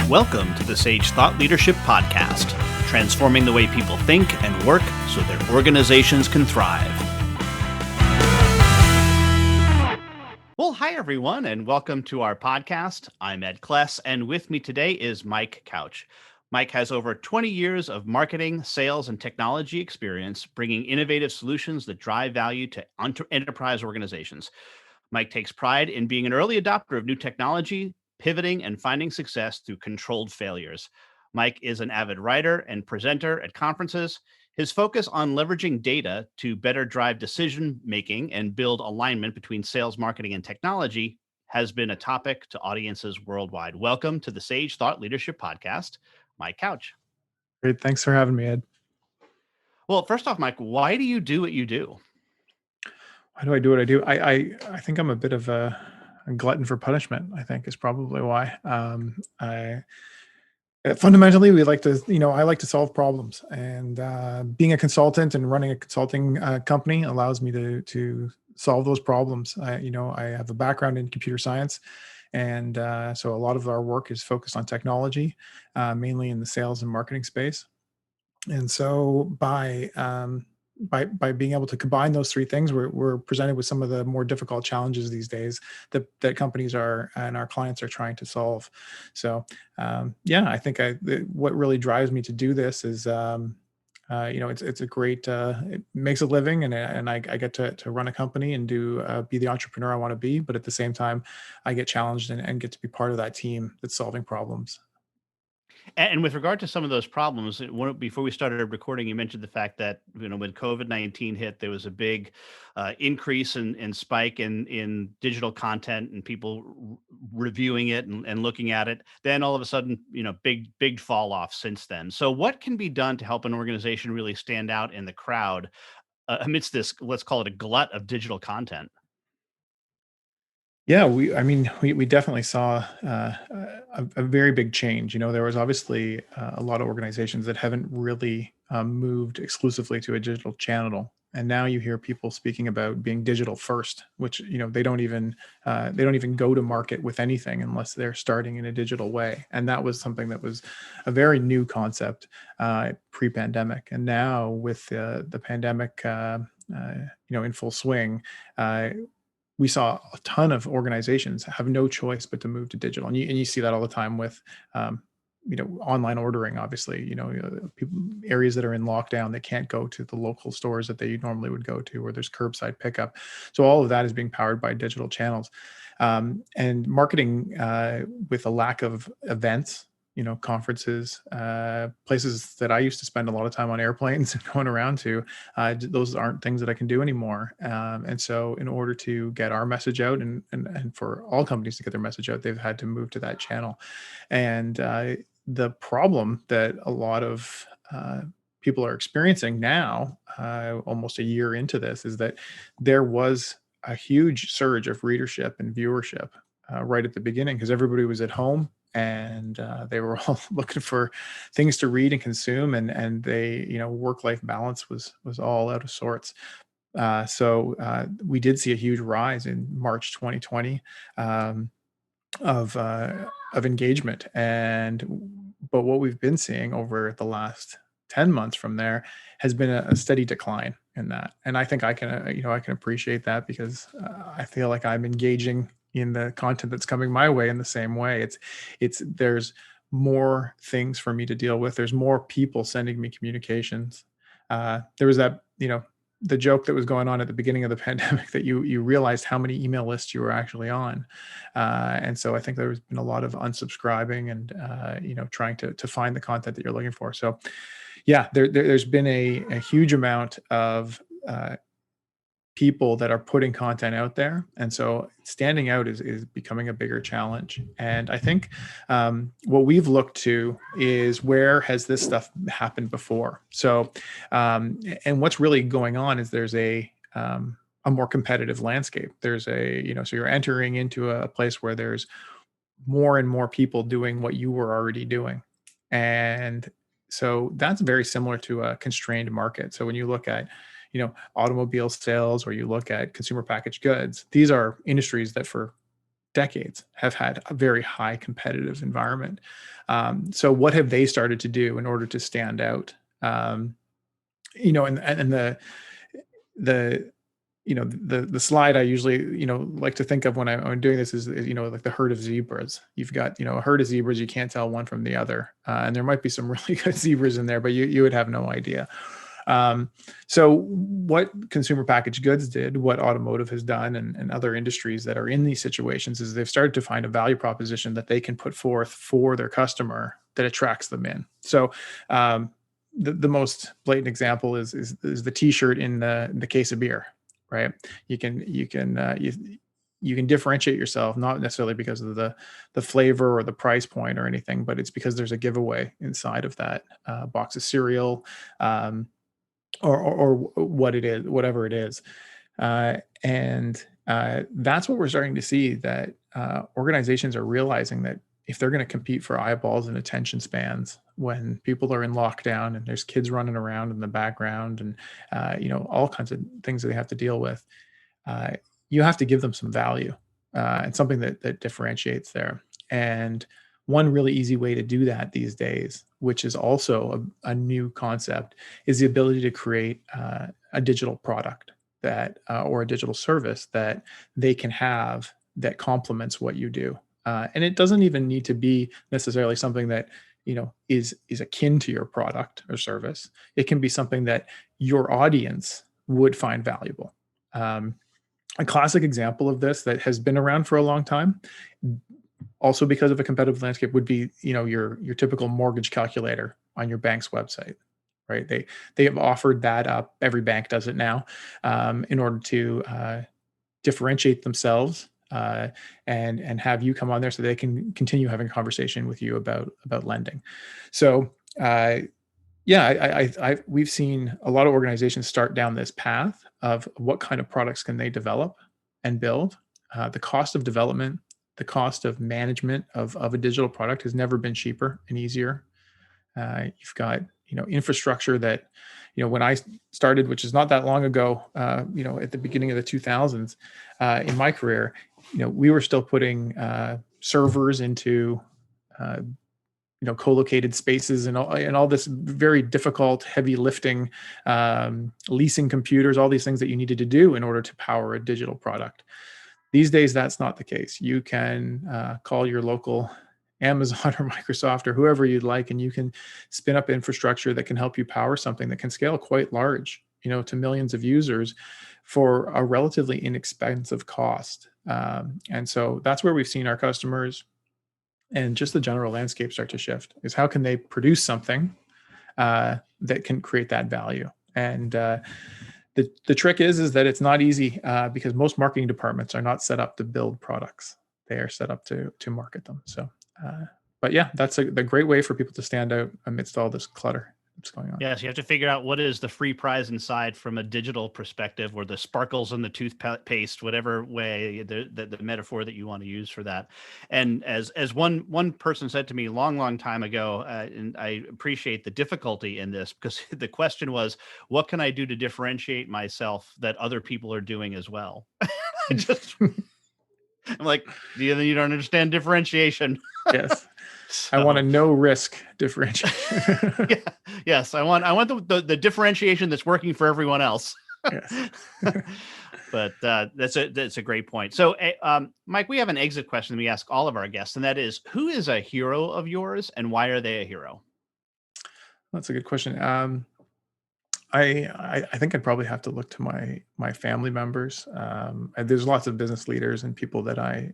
Welcome to the Sage Thought Leadership Podcast, transforming the way people think and work so their organizations can thrive. Well, hi, everyone, and welcome to our podcast. I'm Ed Kless, and with me today is Mike Couch. Mike has over 20 years of marketing, sales, and technology experience, bringing innovative solutions that drive value to enterprise organizations. Mike takes pride in being an early adopter of new technology, pivoting and finding success through controlled failures. Mike is an avid writer and presenter at conferences. His focus on leveraging data to better drive decision making and build alignment between sales, marketing, and technology has been a topic to audiences worldwide. Welcome to the Sage Thought Leadership Podcast, Mike Couch. Great. Thanks for having me, Ed. Well, first off, Mike, why do you do what you do? Why do I do what I do? I think I'm a bit of a glutton for punishment, I think is probably why. Fundamentally, we like to, I like to solve problems, and being a consultant and running a consulting company allows me to solve those problems. I have a background in computer science, and so a lot of our work is focused on technology, mainly in the sales and marketing space. And so by being able to combine those three things, we're presented with some of the more difficult challenges these days that companies are and our clients are trying to solve. So I think what really drives me to do this is it's a great it makes a living, and I get to run a company and be the entrepreneur I want to be, but at the same time I get challenged and get to be part of that team that's solving problems. And with regard to some of those problems, before we started recording, you mentioned the fact that when COVID-19 hit, there was a big increase in spike in digital content and people reviewing it and looking at it. Then all of a sudden, big fall off since then. So what can be done to help an organization really stand out in the crowd amidst this, let's call it a glut of digital content? Yeah, we definitely saw a very big change. There was obviously a lot of organizations that haven't really moved exclusively to a digital channel, and now you hear people speaking about being digital first, which they don't even go to market with anything unless they're starting in a digital way. And that was something that was a very new concept pre-pandemic, and now with the pandemic, in full swing. We saw a ton of organizations have no choice but to move to digital, and you see that all the time with online ordering. Obviously, areas that are in lockdown, they can't go to the local stores that they normally would go to, or there's curbside pickup. So all of that is being powered by digital channels, and marketing with a lack of events, conferences, places that I used to spend a lot of time on airplanes and going around to, those aren't things that I can do anymore. And so in order to get our message out and for all companies to get their message out, they've had to move to that channel. And the problem that a lot of people are experiencing now, almost a year into this, is that there was a huge surge of readership and viewership right at the beginning, because everybody was at home, and they were all looking for things to read and consume, and they, work-life balance was all out of sorts. So we did see a huge rise in March 2020 of engagement, but what we've been seeing over the last 10 months from there has been a steady decline in that. And I think I can appreciate that, because I feel like I'm engaging in the content that's coming my way in the same way. There's more things for me to deal with. There's more people sending me communications. There was that, the joke that was going on at the beginning of the pandemic, that you realized how many email lists you were actually on. And so I think there's been a lot of unsubscribing and, trying to find the content that you're looking for. So yeah, there's been a huge amount of people that are putting content out there, and so standing out is becoming a bigger challenge. And I think what we've looked to is, where has this stuff happened before? So and what's really going on is there's a more competitive landscape. There's so you're entering into a place where there's more and more people doing what you were already doing. And so that's very similar to a constrained market. So when you look at automobile sales, or you look at consumer packaged goods, these are industries that for decades have had a very high competitive environment. So what have they started to do in order to stand out? And the the slide I usually like to think of when I'm doing this is like the herd of zebras. You've got a herd of zebras, you can't tell one from the other, and there might be some really good zebras in there, but you would have no idea. So what consumer packaged goods did, what automotive has done, and other industries that are in these situations, is they've started to find a value proposition that they can put forth for their customer that attracts them in. So the most blatant example is the T-shirt in the case of beer, right? You can differentiate yourself, not necessarily because of the flavor or the price point or anything, but it's because there's a giveaway inside of that box of cereal, or what it is, whatever it is. And that's what we're starting to see, that organizations are realizing that if they're going to compete for eyeballs and attention spans when people are in lockdown and there's kids running around in the background and all kinds of things that they have to deal with, uh, you have to give them some value and something that differentiates there. And one really easy way to do that these days, which is also a new concept, is the ability to create a digital product that or a digital service that they can have that complements what you do. And it doesn't even need to be necessarily something that is akin to your product or service. It can be something that your audience would find valuable. A classic example of this that has been around for a long time, also because of a competitive landscape, would be your typical mortgage calculator on your bank's website, right? They have offered that up. Every bank does it now, in order to differentiate themselves, and have you come on there so they can continue having a conversation with you about lending. So we've seen a lot of organizations start down this path of what kind of products can they develop and build. The cost of development, the cost of management of a digital product has never been cheaper and easier. You've got infrastructure that when I started, which is not that long ago, at the beginning of the 2000s, in my career, we were still putting servers into co-located spaces and all this very difficult, heavy lifting, leasing computers, all these things that you needed to do in order to power a digital product. These days, that's not the case. You can call your local Amazon or Microsoft or whoever you'd like, and you can spin up infrastructure that can help you power something that can scale quite large, to millions of users for a relatively inexpensive cost. And so that's where we've seen our customers and just the general landscape start to shift, is how can they produce something that can create that value. And the trick is that it's not easy, because most marketing departments are not set up to build products. They are set up to market them. So, but yeah, that's the great way for people to stand out amidst all this clutter that's going on. Yes, you have to figure out what is the free prize inside from a digital perspective, or the sparkles in the toothpaste, whatever way the metaphor that you want to use for that. And as one person said to me long time ago, and I appreciate the difficulty in this, because the question was, what can I do to differentiate myself that other people are doing as well? I'm like, you don't understand differentiation. Yes. So, I want a no risk differentiation. yeah, yes, I want the differentiation that's working for everyone else. Yes. But that's a great point. So, Mike, we have an exit question we ask all of our guests, and that is, who is a hero of yours, and why are they a hero? That's a good question. I think I'd probably have to look to my family members. There's lots of business leaders and people that I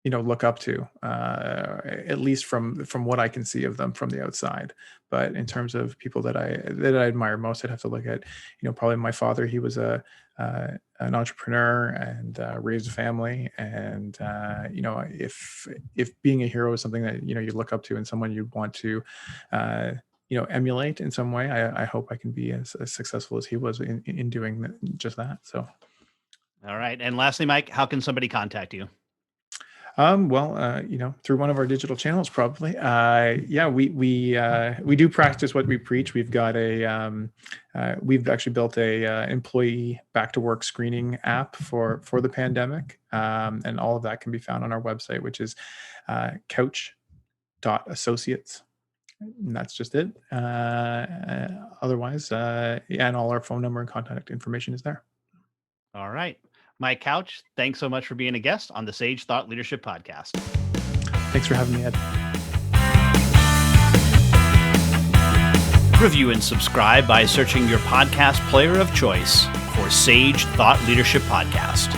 look up to, at least from what I can see of them from the outside. But in terms of people that I admire most, I'd have to look at probably my father. He was an entrepreneur and raised a family, and if being a hero is something that you look up to and someone you'd want to emulate in some way, I hope I can be as successful as he was in doing just that. So, all right. And lastly, Mike, how can somebody contact you? Through one of our digital channels, probably. Yeah, we do practice what we preach. We've actually built a employee back to work screening app for the pandemic, and all of that can be found on our website, which is couch.associates. And that's just it. Otherwise, and all our phone number and contact information is there. All right. Mike Couch, thanks so much for being a guest on the Sage Thought Leadership Podcast. Thanks for having me, Ed. Review and subscribe by searching your podcast player of choice for Sage Thought Leadership Podcast.